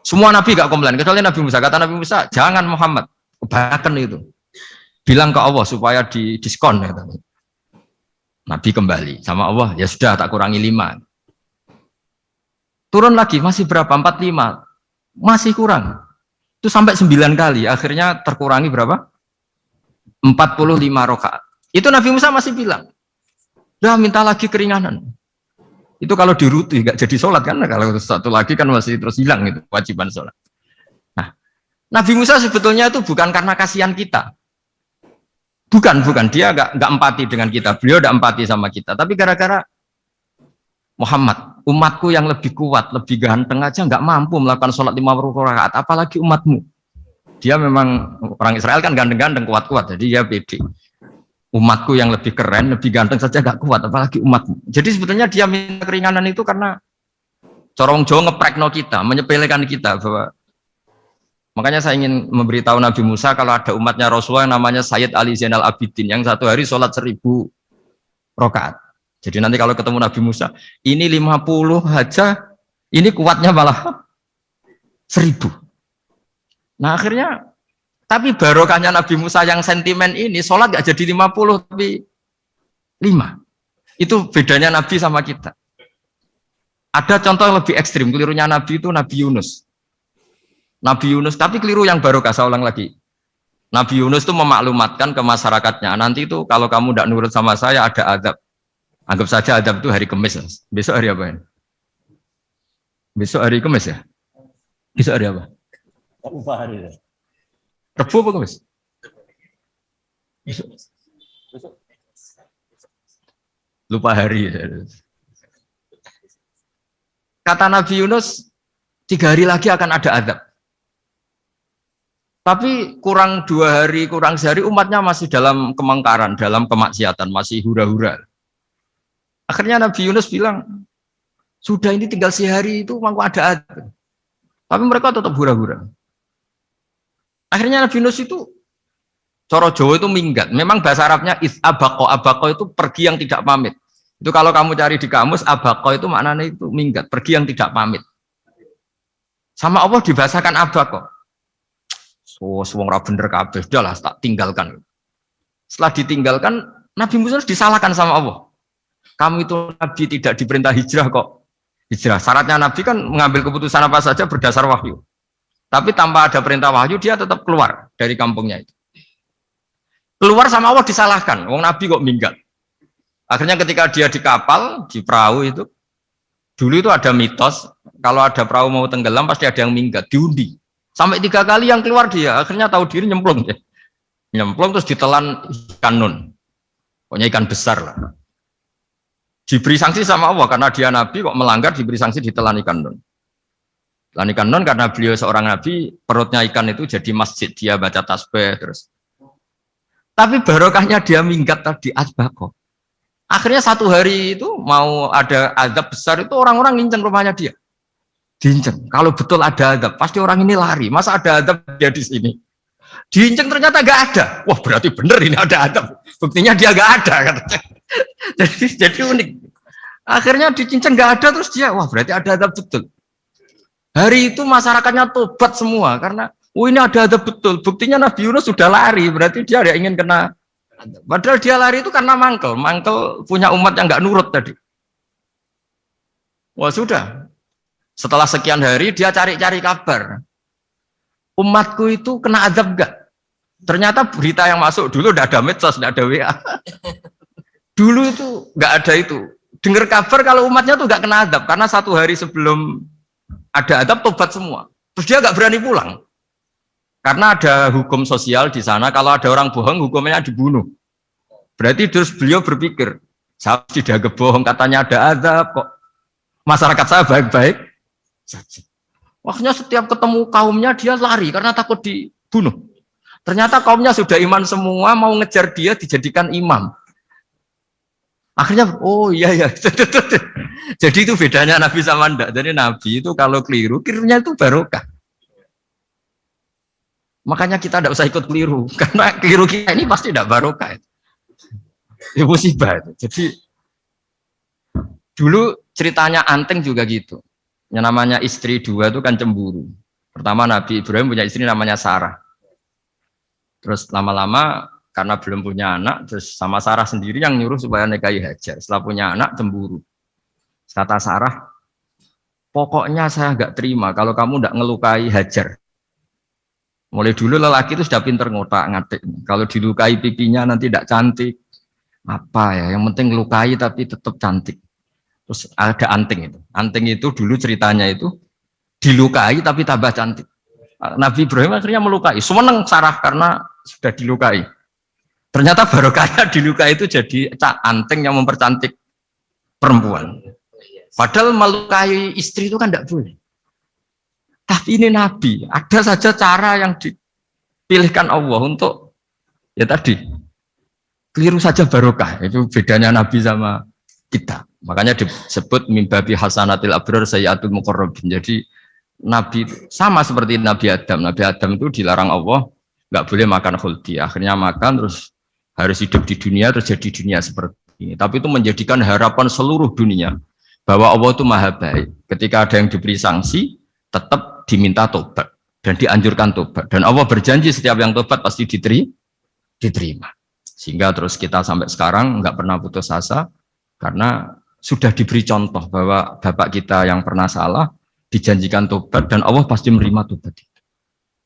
Semua nabi nggak komplain kecuali Nabi Musa. Kata Nabi Musa, jangan Muhammad, kebanyakan itu. Bilang ke Allah supaya diskon. Gitu. Nabi kembali sama Allah, ya sudah tak kurangi 5. Turun lagi masih berapa? 45, masih kurang. Itu sampai 9 kali. Akhirnya terkurangi berapa? 45 rakaat. Itu Nabi Musa masih bilang, udah minta lagi keringanan. Itu kalau diruti nggak jadi sholat kan, kalau satu lagi kan masih terus hilang itu kewajiban sholat. Nah, Nabi Musa sebetulnya itu bukan karena kasihan kita, bukan dia nggak empati dengan kita, beliau udah empati sama kita, tapi gara-gara Muhammad, umatku yang lebih kuat, lebih ganteng aja nggak mampu melakukan sholat 50 rakaat, apalagi umatmu. Dia memang orang Israel kan ganteng-ganteng, kuat-kuat, jadi dia pede. Umatku yang lebih keren, lebih ganteng saja gak kuat, apalagi umatmu. Jadi sebetulnya dia minta keringanan itu karena corong Jawa ngeprekno kita, menyepelekan kita bahwa makanya saya ingin memberitahu Nabi Musa kalau ada umatnya Rasulullah yang namanya Sayyid Ali Zainal Abidin yang satu hari sholat 1000 rakaat. Jadi nanti kalau ketemu Nabi Musa, ini 50 aja, ini kuatnya malah 1000. Nah akhirnya tapi barokahnya Nabi Musa yang sentimen ini, sholat gak jadi 50 tapi 5. Itu bedanya Nabi sama kita. Ada contoh yang lebih ekstrim, kelirunya Nabi itu Nabi Yunus. Nabi Yunus, tapi keliru yang barokah, saya ulang lagi. Nabi Yunus itu memaklumatkan ke masyarakatnya, nanti itu kalau kamu tidak nurut sama saya ada azab. Anggap saja azab itu hari Kamis. Besok hari apa ini? Besok hari Kamis ya? Besok hari apa? Lupa hari itu. Rebu apa Kamis? Besok. Lupa hari. Kata Nabi Yunus, 3 hari lagi akan ada azab. Tapi kurang 2 hari, kurang sehari umatnya masih dalam kemungkaran, dalam kemaksiatan, masih hura-hura. Akhirnya Nabi Yunus bilang, sudah ini tinggal sehari itu mangko ada azab. Tapi mereka tetap hura-hura. Akhirnya Nabi Yunus itu, coro Jawa itu minggat. Memang bahasa Arabnya abako. Abako itu pergi yang tidak pamit. Itu kalau kamu cari di kamus, abako itu maknanya itu minggat, pergi yang tidak pamit. Sama Allah dibahasakan abako. Oh, wong ra bener kabeh, udahlah tak tinggalkan. Setelah ditinggalkan, Nabi Musa disalahkan sama Allah. Kamu itu Nabi tidak diperintah hijrah kok. Hijrah. Syaratnya Nabi kan mengambil keputusan apa saja berdasar wahyu. Tapi tanpa ada perintah wahyu, dia tetap keluar dari kampungnya itu. Keluar sama Allah disalahkan. Wong Nabi kok minggat. Akhirnya ketika dia di kapal, di perahu itu, dulu itu ada mitos, kalau ada perahu mau tenggelam pasti ada yang minggat, diundi. Sampai 3 kali yang keluar dia, akhirnya tahu diri nyemplung. Nyemplung terus ditelan ikan nun. Pokoknya ikan besar lah. Diberi sanksi sama Allah, karena dia Nabi kok melanggar, diberi sanksi ditelan ikan nun. Telan ikan nun karena beliau seorang Nabi, perutnya ikan itu jadi masjid, dia baca tasbih terus. Tapi barokahnya dia minggat tadi, asbako. Akhirnya 1 hari itu mau ada azab besar itu orang-orang nginceng rumahnya dia. Diinceng. Kalau betul ada azab, pasti orang ini lari. Masa ada azab dia di sini? Diinceng ternyata gak ada. Wah berarti bener ini ada azab. Buktinya dia gak ada. Katanya. Jadi unik. Akhirnya dicinceng gak ada terus dia, wah berarti ada azab betul. Hari itu masyarakatnya tobat semua karena, ini ada azab betul. Buktinya Nabi Yunus sudah lari, berarti dia ada ingin kena. Padahal dia lari itu karena mangkel punya umat yang gak nurut tadi. Wah sudah. Setelah sekian hari dia cari-cari kabar. Umatku itu kena azab enggak? Ternyata berita yang masuk dulu udah ada medsos, udah ada WA. Dulu itu enggak ada itu. Dengar kabar kalau umatnya tuh enggak kena azab karena 1 hari sebelum ada azab tobat semua. Terus dia enggak berani pulang. Karena ada hukum sosial di sana, kalau ada orang bohong hukumnya dibunuh. Berarti terus beliau berpikir, saya tidak bohong katanya ada azab kok. Masyarakat saya baik-baik saja. Waktunya setiap ketemu kaumnya dia lari karena takut dibunuh. Ternyata kaumnya sudah iman semua, mau ngejar dia dijadikan imam. Akhirnya, oh iya ya. Jadi itu bedanya Nabi sama ndak. Jadi Nabi itu kalau keliru, kelirunya itu barokah. Makanya kita tidak usah ikut keliru, karena keliru kita ini pasti tidak barokah. Itu musibah itu. Jadi dulu ceritanya Anteng juga gitu. Yang namanya istri 2 itu kan cemburu. Pertama Nabi Ibrahim punya istri namanya Sarah. Terus lama-lama karena belum punya anak, terus sama Sarah sendiri yang nyuruh supaya nikahi Hajar. Setelah punya anak cemburu. Kata Sarah, pokoknya saya nggak terima kalau kamu nggak ngelukai Hajar. Mulai dulu lelaki itu sudah pinter ngotak-ngatik. Kalau dilukai pipinya nanti tidak cantik. Apa ya? Yang penting ngelukai tapi tetap cantik. Terus ada anting itu. Anting itu dulu ceritanya itu dilukai tapi tambah cantik. Nabi Ibrahim akhirnya melukai. Seneng Sarah karena sudah dilukai. Ternyata barokahnya dilukai itu jadi anting yang mempercantik perempuan. Padahal melukai istri itu kan tidak boleh. Tapi ini Nabi, ada saja cara yang dipilihkan Allah untuk ya tadi keliru saja barokah. Itu bedanya Nabi sama kita. Makanya disebut mimbabi hasanatil abrar sayyatul muqarrabin. Jadi Nabi sama seperti Nabi Adam. Nabi Adam itu dilarang Allah nggak boleh makan khuldi. Akhirnya makan terus harus hidup di dunia terus jadi dunia seperti ini. Tapi itu menjadikan harapan seluruh dunia bahwa Allah itu maha baik. Ketika ada yang diberi sanksi, tetap diminta tobat dan dianjurkan tobat. Dan Allah berjanji setiap yang tobat pasti diterima. Sehingga terus kita sampai sekarang nggak pernah putus asa karena sudah diberi contoh bahwa bapak kita yang pernah salah dijanjikan tobat dan Allah pasti menerima tobat itu.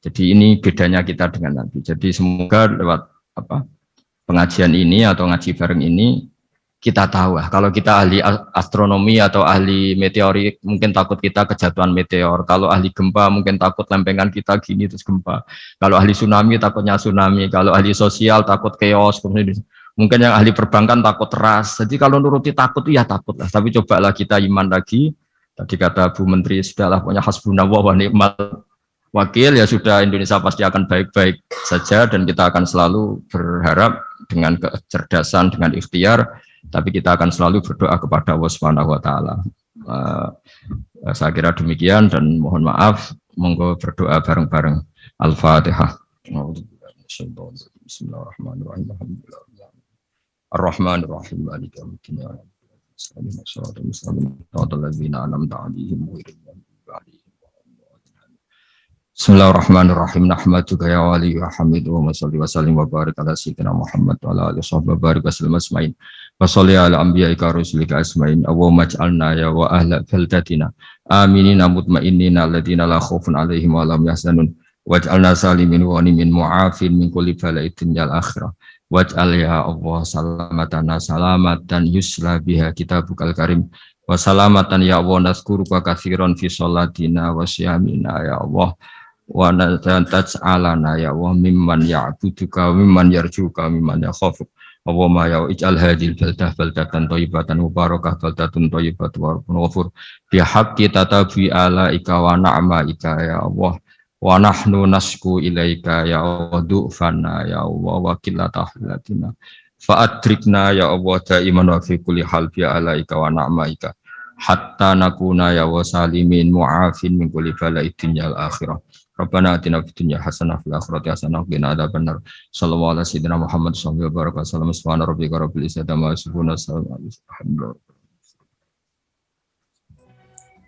Jadi ini bedanya kita dengan Nabi. Jadi semoga lewat apa pengajian ini atau ngaji bareng ini kita tahu kalau kita ahli astronomi atau ahli meteorik mungkin takut kita kejatuhan meteor, kalau ahli gempa mungkin takut lempengan kita gini terus gempa, kalau ahli tsunami takutnya tsunami, kalau ahli sosial takut chaos, mungkin yang ahli perbankan takut ras. Jadi kalau nuruti takut ya takut lah, tapi cobalah kita iman lagi. Tadi kata Bu Menteri sudahlah punya hasbunallah wa ni'mal wakil, ya sudah, Indonesia pasti akan baik-baik saja dan kita akan selalu berharap dengan kecerdasan, dengan ikhtiar. Tapi kita akan selalu berdoa kepada Allah Subhanahu wa taala. Saya kira demikian dan mohon maaf, monggo berdoa bareng-bareng. Al-Fatihah. Bismillahirrahmanirrahim. Ar-Rahmanir-Rahim. Maliki yaumiddin. Bismillahirrahmanirrahim. Nahmaduka ya wali wa hamidu wa salli wa sallim wa barik ala sayyidina Muhammad wa ala alihi wa barik wa sallam asma'in. Wa salli ala anbiya'ika rusulika asma'in. Allahumma ij'alna ya wa ahla baldatina aminina mutma'innina alladziina la khaufun 'alaihim wa la hum yahzanun. Waj'alna salimin wa ghanimin mu'afin min kulli bala'in dunyal akhirah. Waj'al ya Allah salamatana salamatan yusla biha kitabukal karim. Wa salamatan ya Allah nazkuruka katsiran fi sholatina wa siyamina ya Allah. Wa taj'alana ya Allah mimman ya'buduka mimman yarjuka mimman yakhafuk. Allahumma ya ij'al hadhil baldatan thayyibatan mubarakah baldatun thayyibatun wa rabbun ghafur bi haqqi tatabi alaika wa na'maika ya Allah wa nahnu nasku ilaika ya Allah du'fana ya Allah wa qillata hilatina fa adrikna ya Allah daiman wa fi kulli hal bi alaika wa na'maika hatta nakuna ya wa salimin mu'afin min kulli bala'id dunyal akhirah. Rabbana atina fid dunya hasanah fil akhirati hasanah wa qina adzabannar. Sallallahu alaihi wasallam Muhammad sallallahu alaihi wasallam. Subhana rabbika rabbil izzati amma yasifun. Alhamdulillah.